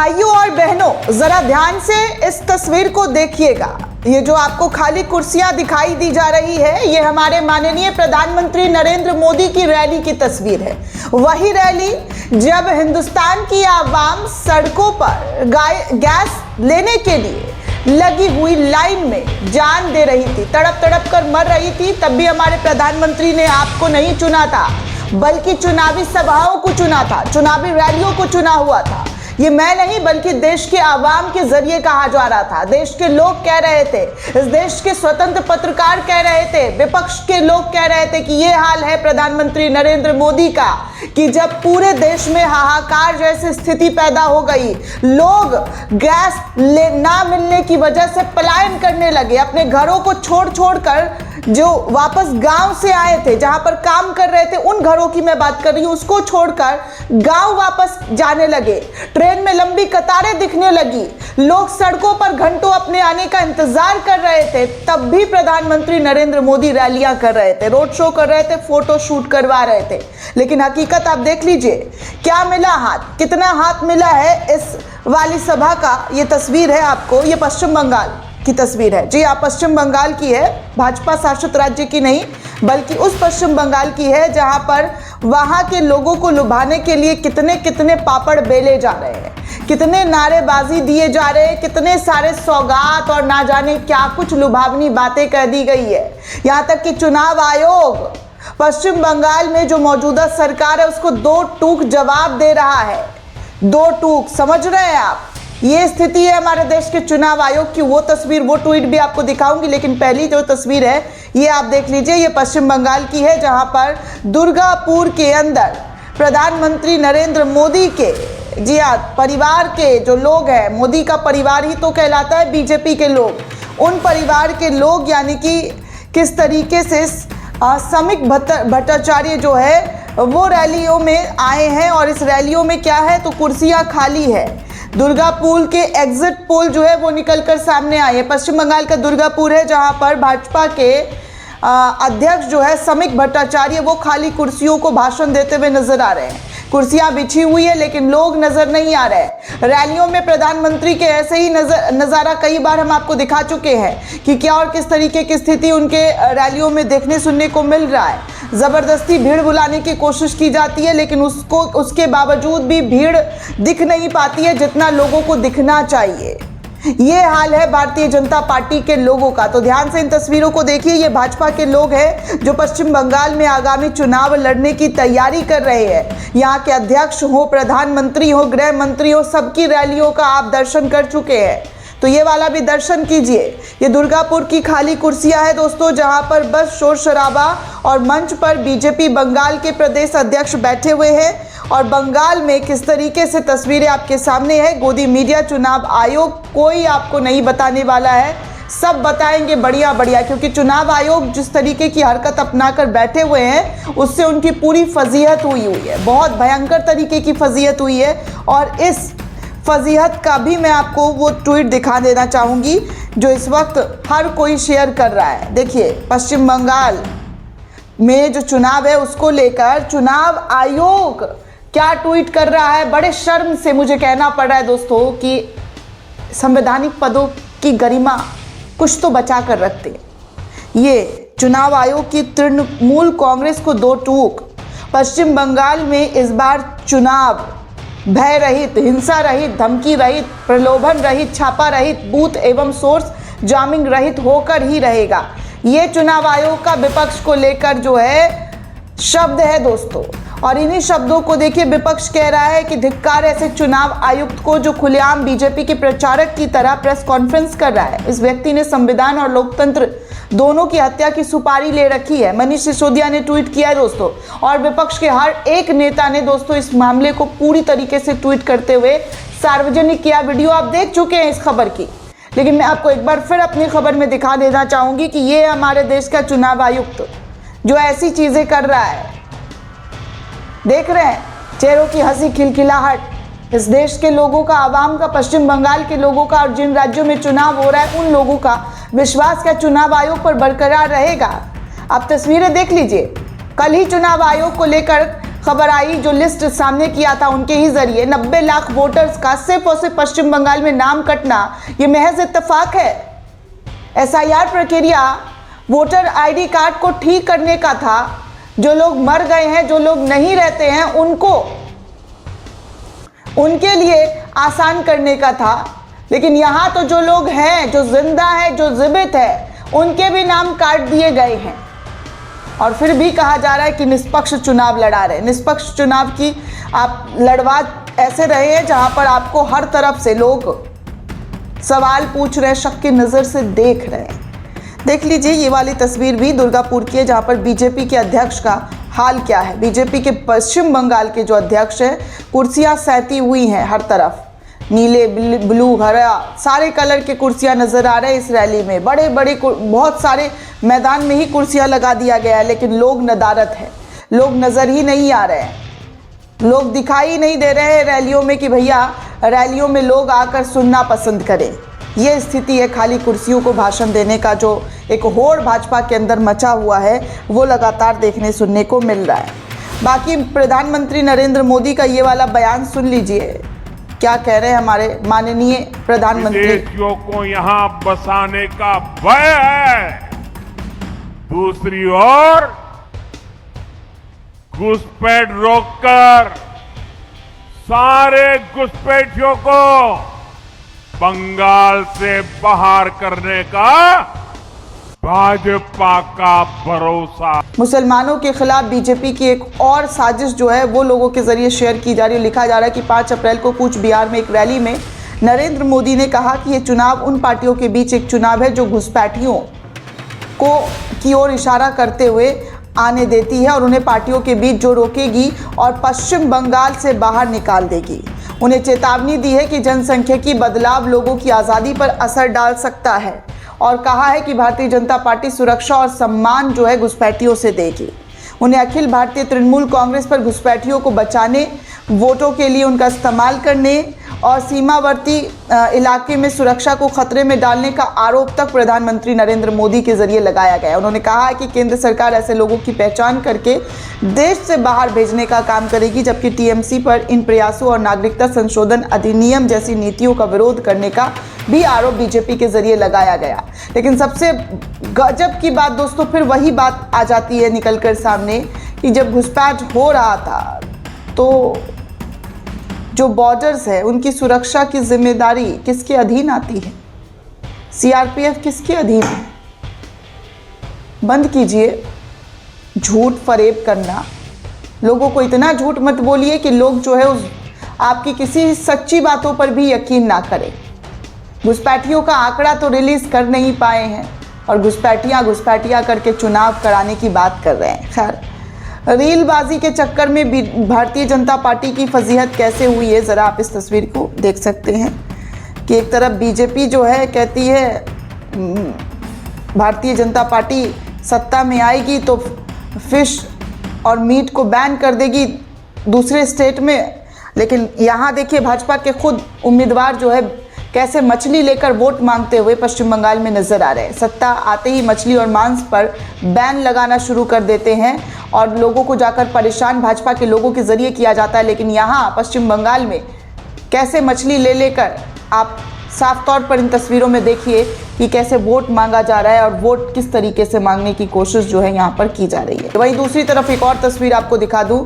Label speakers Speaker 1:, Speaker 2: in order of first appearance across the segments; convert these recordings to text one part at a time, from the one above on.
Speaker 1: भाइयों और बहनों, जरा ध्यान से इस तस्वीर को देखिएगा। ये जो आपको खाली कुर्सियां दिखाई दी जा रही है, ये हमारे माननीय प्रधानमंत्री नरेंद्र मोदी की रैली की तस्वीर है। वही रैली जब हिंदुस्तान की आवाम सड़कों पर गैस लेने के लिए लगी हुई लाइन में जान दे रही थी, तड़प तड़प कर मर रही थी, तब भी हमारे प्रधानमंत्री ने आपको नहीं चुना था, बल्कि चुनावी सभाओं को चुना था, चुनावी रैलियों को चुना हुआ था। ये मैं नहीं बल्कि देश के आवाम के जरिए कहा जा रहा था। देश के लोग कह रहे थे, इस देश के स्वतंत्र पत्रकार कह रहे थे, विपक्ष के लोग कह रहे थे कि ये हाल है प्रधानमंत्री नरेंद्र मोदी का कि जब पूरे देश में हाहाकार जैसी स्थिति पैदा हो गई, लोग गैस ना मिलने की वजह से पलायन करने लगे, अपने घरों को छोड़ छोड़ कर जो वापस गांव से आए थे, जहां पर काम कर रहे थे, उन घरों की मैं बात कर रही हूं, उसको छोड़कर गांव वापस जाने लगे। ट्रेन में लंबी कतारें दिखने लगी, लोग सड़कों पर घंटों अपने आने का इंतजार कर रहे थे, तब भी प्रधानमंत्री नरेंद्र मोदी रैलियां कर रहे थे, रोड शो कर रहे थे, फोटो शूट करवा रहे थे। लेकिन हकीकत आप देख लीजिए, क्या मिला हाथ, कितना हाथ मिला है इस वाली सभा का। ये तस्वीर है आपको, ये पश्चिम बंगाल की तस्वीर है। जी हाँ, पश्चिम बंगाल की है, भाजपा शासित राज्य की नहीं, बल्कि उस पश्चिम बंगाल की है जहां पर वहां के लोगों को लुभाने के लिए कितने कितने पापड़ बेले जा रहे हैं, कितने नारेबाजी दिए जा रहे हैं, कितने सारे सौगात और ना जाने क्या कुछ लुभावनी बातें कह दी गई है। यहां तक कि चुनाव आयोग पश्चिम बंगाल में जो मौजूदा सरकार है उसको दो टूक जवाब दे रहा है। दो टूक, समझ रहे हैं आप? ये स्थिति है हमारे देश के चुनाव आयोग की। वो तस्वीर, वो ट्वीट भी आपको दिखाऊंगी, लेकिन पहली जो तस्वीर है ये आप देख लीजिए। ये पश्चिम बंगाल की है जहां पर दुर्गापुर के अंदर प्रधानमंत्री नरेंद्र मोदी के, जी हाँ, परिवार के जो लोग हैं, मोदी का परिवार ही तो कहलाता है बीजेपी के लोग, उन परिवार के लोग यानी कि किस तरीके से समिक भट्टाचार्य जो है वो रैलियों में आए हैं। और इस रैलियों में क्या है, तो कुर्सियां खाली है। दुर्गापुर के एग्जिट पोल जो है वो निकलकर सामने आए हैं। पश्चिम बंगाल का दुर्गापुर है जहां पर भाजपा के अध्यक्ष जो है समिक भट्टाचार्य वो खाली कुर्सियों को भाषण देते हुए नजर आ रहे हैं। कुर्सियां बिछी हुई है लेकिन लोग नजर नहीं आ रहे। रैलियों में प्रधानमंत्री के ऐसे ही नज़ारा कई बार हम आपको दिखा चुके हैं कि क्या और किस तरीके की स्थिति उनके रैलियों में देखने सुनने को मिल रहा है। ज़बरदस्ती भीड़ बुलाने की कोशिश की जाती है, लेकिन उसके बावजूद भी भीड़ दिख नहीं पाती है जितना लोगों को दिखना चाहिए। ये हाल है भारतीय जनता पार्टी के लोगों का। तो ध्यान से इन तस्वीरों को देखिए। ये भाजपा के लोग हैं जो पश्चिम बंगाल में आगामी चुनाव लड़ने की तैयारी कर रहे हैं। यहाँ के अध्यक्ष हो, प्रधानमंत्री हो, गृह मंत्री हो, सबकी रैलियों का आप दर्शन कर चुके हैं, तो ये वाला भी दर्शन कीजिए। ये दुर्गापुर की खाली कुर्सियां हैं दोस्तों, जहां पर बस शोर शराबा और मंच पर बीजेपी बंगाल के प्रदेश अध्यक्ष बैठे हुए हैं। और बंगाल में किस तरीके से तस्वीरें आपके सामने है। गोदी मीडिया, चुनाव आयोग कोई आपको नहीं बताने वाला है, सब बताएंगे बढ़िया बढ़िया, क्योंकि चुनाव आयोग जिस तरीके की हरकत अपनाकर बैठे हुए हैं उससे उनकी पूरी फजीहत हुई है, बहुत भयंकर तरीके की फजीहत हुई है। और इस फजीहत का भी मैं आपको वो ट्वीट दिखा देना चाहूँगी जो इस वक्त हर कोई शेयर कर रहा है। देखिए, पश्चिम बंगाल में जो चुनाव है उसको लेकर चुनाव आयोग क्या ट्वीट कर रहा है। बड़े शर्म से मुझे कहना पड़ रहा है दोस्तों कि संवैधानिक पदों की गरिमा कुछ तो बचा कर रखते। ये चुनाव आयोग की तृणमूल कांग्रेस को दो टूक। पश्चिम बंगाल में इस बार चुनाव भय रहित, हिंसा रहित, धमकी रहित, प्रलोभन रहित, छापा रहित, बूथ एवं सोर्स जामिंग रहित होकर ही रहेगा। ये चुनाव आयोग का विपक्ष को लेकर जो है शब्द है दोस्तों। और इन्हीं शब्दों को देखिए, विपक्ष कह रहा है कि धिक्कार ऐसे चुनाव आयुक्त को जो खुलेआम बीजेपी के प्रचारक की तरह प्रेस कॉन्फ्रेंस कर रहा है। इस व्यक्ति ने संविधान और लोकतंत्र दोनों की हत्या की सुपारी ले रखी है। मनीष सिसोदिया ने ट्वीट किया है दोस्तों, और विपक्ष के हर एक नेता ने दोस्तों इस मामले को पूरी तरीके से ट्वीट करते हुए सार्वजनिक किया। वीडियो आप देख चुके हैं इस खबर की, लेकिन मैं आपको एक बार फिर अपनी खबर में दिखा देना चाहूंगी कि ये हमारे देश का चुनाव आयुक्त जो ऐसी चीजें कर रहा है। देख रहे हैं चेहरों की हंसी खिलखिलाहट, इस देश के लोगों का, आवाम का, पश्चिम बंगाल के लोगों का, और जिन राज्यों में चुनाव हो रहा है उन लोगों का विश्वास क्या चुनाव आयोग पर बरकरार रहेगा। आप तस्वीरें देख लीजिए। कल ही चुनाव आयोग को लेकर खबर आई, जो लिस्ट सामने किया था उनके ही जरिए 90 लाख वोटर्स का सिर्फ और सिर्फ पश्चिम बंगाल में नाम कटना ये महज इत्तेफाक है। एसआईआर प्रक्रिया वोटर आईडी कार्ड को ठीक करने का था। जो लोग मर गए हैं, जो लोग नहीं रहते हैं, उनके लिए आसान करने का था। लेकिन यहाँ तो जो लोग हैं, जो जिंदा है, जो जीवित है, उनके भी नाम काट दिए गए हैं। और फिर भी कहा जा रहा है कि निष्पक्ष चुनाव लड़ा रहे। निष्पक्ष चुनाव की आप लड़वा ऐसे रहे हैं जहां पर आपको हर तरफ से लोग सवाल पूछ रहे हैं, शक की नज़र से देख रहे हैं। देख लीजिए ये वाली तस्वीर भी दुर्गापुर की है, जहां पर बीजेपी के अध्यक्ष का हाल क्या है। बीजेपी के पश्चिम बंगाल के जो अध्यक्ष हैं, कुर्सियां सैती हुई हैं हर तरफ, नीले, ब्लू, हरा, सारे कलर के कुर्सियां नजर आ रहे हैं इस रैली में। बड़े बड़े बहुत सारे मैदान में ही कुर्सियां लगा दिया गया है, लेकिन लोग नदारत है, लोग नजर ही नहीं आ रहे हैं, लोग दिखाई नहीं दे रहे हैं रैलियों में कि भैया रैलियों में लोग आकर सुनना पसंद करें। ये स्थिति है खाली कुर्सियों को भाषण देने का, जो एक होड़ भाजपा के अंदर मचा हुआ है, वो लगातार देखने सुनने को मिल रहा है। बाकी प्रधानमंत्री नरेंद्र मोदी का ये वाला बयान सुन लीजिए, क्या कह रहे हैं हमारे माननीय प्रधानमंत्री।
Speaker 2: विदेशियों को यहाँ बसाने का भय है, दूसरी ओर घुसपैठ रोककर सारे घुसपैठियों को बंगाल से बाहर करने का भाजपा का भरोसा।
Speaker 1: मुसलमानों के खिलाफ बीजेपी की एक और साजिश जो है वो लोगों के जरिए शेयर की जा रही है। लिखा जा रहा है कि 5 अप्रैल को कूच बिहार में एक रैली में नरेंद्र मोदी ने कहा कि ये चुनाव उन पार्टियों के बीच एक चुनाव है जो घुसपैठियों की ओर इशारा करते हुए आने देती है और उन्हें पार्टियों के बीच जो रोकेगी और पश्चिम बंगाल से बाहर निकाल देगी। उन्हें चेतावनी दी है कि जनसंख्यिकी बदलाव लोगों की आज़ादी पर असर डाल सकता है और कहा है कि भारतीय जनता पार्टी सुरक्षा और सम्मान जो है घुसपैठियों से देगी। उन्हें अखिल भारतीय तृणमूल कांग्रेस पर घुसपैठियों को बचाने, वोटों के लिए उनका इस्तेमाल करने और सीमावर्ती इलाके में सुरक्षा को खतरे में डालने का आरोप तक प्रधानमंत्री नरेंद्र मोदी के जरिए लगाया गया। उन्होंने कहा है कि केंद्र सरकार ऐसे लोगों की पहचान करके देश से बाहर भेजने का काम करेगी, जबकि टीएमसी पर इन प्रयासों और नागरिकता संशोधन अधिनियम जैसी नीतियों का विरोध करने का भी आरोप बीजेपी के जरिए लगाया गया। लेकिन सबसे गजब की बात दोस्तों, फिर वही बात आ जाती है निकलकर सामने कि जब घुसपैठ हो रहा था तो जो बॉर्डर्स है उनकी सुरक्षा की जिम्मेदारी किसके अधीन आती है? सीआरपीएफ किसके अधीन है? बंद कीजिए झूठ फरेब करना। लोगों को इतना झूठ मत बोलिए कि लोग जो है उस आपकी किसी सच्ची बातों पर भी यकीन ना करें। घुसपैठियों का आंकड़ा तो रिलीज कर नहीं पाए हैं और घुसपैठियाँ करके चुनाव कराने की बात कर रहे हैं। खैर, रीलबाजी के चक्कर में भारतीय जनता पार्टी की फजीहत कैसे हुई है, ज़रा आप इस तस्वीर को देख सकते हैं कि एक तरफ बीजेपी जो है कहती है भारतीय जनता पार्टी सत्ता में आएगी तो फिश और मीट को बैन कर देगी दूसरे स्टेट में, लेकिन यहाँ देखिए भाजपा के खुद उम्मीदवार जो है कैसे मछली लेकर वोट मांगते हुए पश्चिम बंगाल में नजर आ रहे हैं। सत्ता आते ही मछली और मांस पर बैन लगाना शुरू कर देते हैं और लोगों को जाकर परेशान भाजपा के लोगों के जरिए किया जाता है। लेकिन यहाँ पश्चिम बंगाल में कैसे मछली ले लेकर आप साफ तौर पर इन तस्वीरों में देखिए कि कैसे वोट मांगा जा रहा है और वोट किस तरीके से मांगने की कोशिश जो है यहाँ पर की जा रही है। वहीं दूसरी तरफ एक और तस्वीर आपको दिखा दूँ,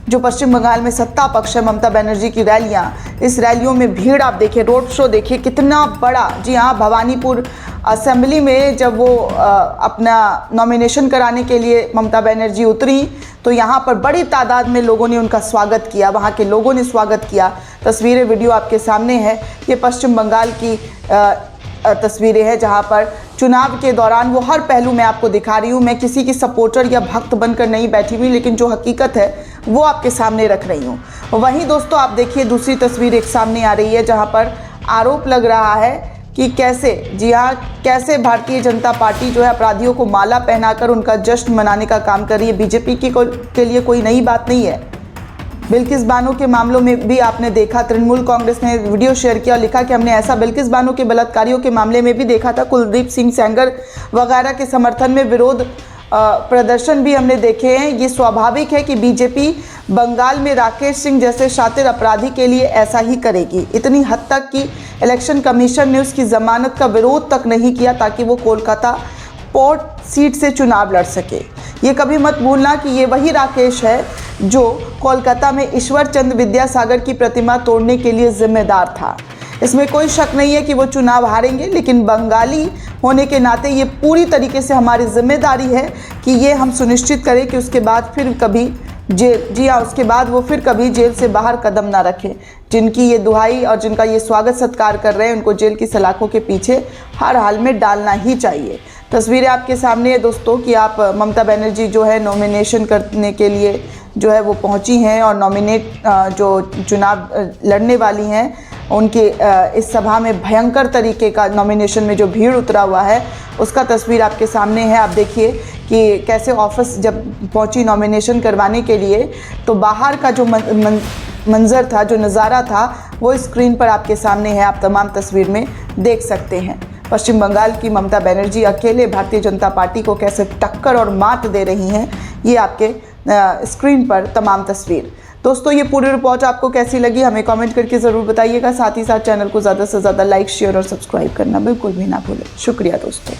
Speaker 1: जो पश्चिम बंगाल में सत्ता पक्ष है ममता बनर्जी की रैलियां, इस रैलियों में भीड़ आप देखिए, रोड शो देखिए कितना बड़ा। जी हाँ, भवानीपुर असेंबली में जब वो अपना नॉमिनेशन कराने के लिए ममता बनर्जी उतरी तो यहाँ पर बड़ी तादाद में लोगों ने उनका स्वागत किया, वहाँ के लोगों ने स्वागत किया। तस्वीरें वीडियो आपके सामने है, ये पश्चिम बंगाल की तस्वीरें हैं जहाँ पर चुनाव के दौरान वो हर पहलू में आपको दिखा रही हूँ। मैं किसी की सपोर्टर या भक्त बनकर नहीं बैठी हुई, लेकिन जो हकीकत है वो आपके सामने रख रही हूँ। वहीं दोस्तों आप देखिए दूसरी तस्वीर एक सामने आ रही है जहाँ पर आरोप लग रहा है कि कैसे, जी हाँ, कैसे भारतीय जनता पार्टी जो है अपराधियों को माला पहनाकर उनका जश्न मनाने का काम कर रही है। बीजेपी के लिए कोई नई बात नहीं है। बिल्किस बानो के मामलों में भी आपने देखा, तृणमूल कांग्रेस ने वीडियो शेयर किया और लिखा कि हमने ऐसा बिल्किस बानो के बलात्कारियों के मामले में भी देखा था। कुलदीप सिंह सेंगर वगैरह के समर्थन में विरोध प्रदर्शन भी हमने देखे हैं। ये स्वाभाविक है कि बीजेपी बंगाल में राकेश सिंह जैसे शातिर अपराधी के लिए ऐसा ही करेगी। इतनी हद तक कि इलेक्शन कमीशन ने उसकी जमानत का विरोध तक नहीं किया ताकि वो कोलकाता पोर्ट सीट से चुनाव लड़ सके। ये कभी मत भूलना कि ये वही राकेश है जो कोलकाता में ईश्वर चंद्र विद्यासागर की प्रतिमा तोड़ने के लिए जिम्मेदार था। इसमें कोई शक नहीं है कि वो चुनाव हारेंगे, लेकिन बंगाली होने के नाते ये पूरी तरीके से हमारी जिम्मेदारी है कि ये हम सुनिश्चित करें कि उसके बाद फिर कभी उसके बाद वो फिर कभी जेल से बाहर कदम ना रखें। जिनकी ये दुहाई और जिनका ये स्वागत सत्कार कर रहे हैं, उनको जेल की सलाखों के पीछे हर हाल में डालना ही चाहिए। तस्वीरें आपके सामने है दोस्तों कि आप ममता बनर्जी जो है नॉमिनेशन करने के लिए जो है वो पहुंची हैं और जो चुनाव लड़ने वाली हैं उनके इस सभा में भयंकर तरीके का नॉमिनेशन में जो भीड़ उतरा हुआ है उसका तस्वीर आपके सामने है। आप देखिए कि कैसे ऑफिस जब पहुंची नॉमिनेशन करवाने के लिए तो बाहर का जो मंजर था, जो नज़ारा था, वो स्क्रीन पर आपके सामने है। आप तमाम तस्वीर में देख सकते हैं पश्चिम बंगाल की ममता बनर्जी अकेले भारतीय जनता पार्टी को कैसे टक्कर और मात दे रही हैं। ये आपके स्क्रीन पर तमाम तस्वीर। दोस्तों ये पूरी रिपोर्ट आपको कैसी लगी हमें कमेंट करके ज़रूर बताइएगा। साथ ही साथ चैनल को ज़्यादा से ज़्यादा लाइक, शेयर और सब्सक्राइब करना बिल्कुल भी ना भूलें। शुक्रिया दोस्तों।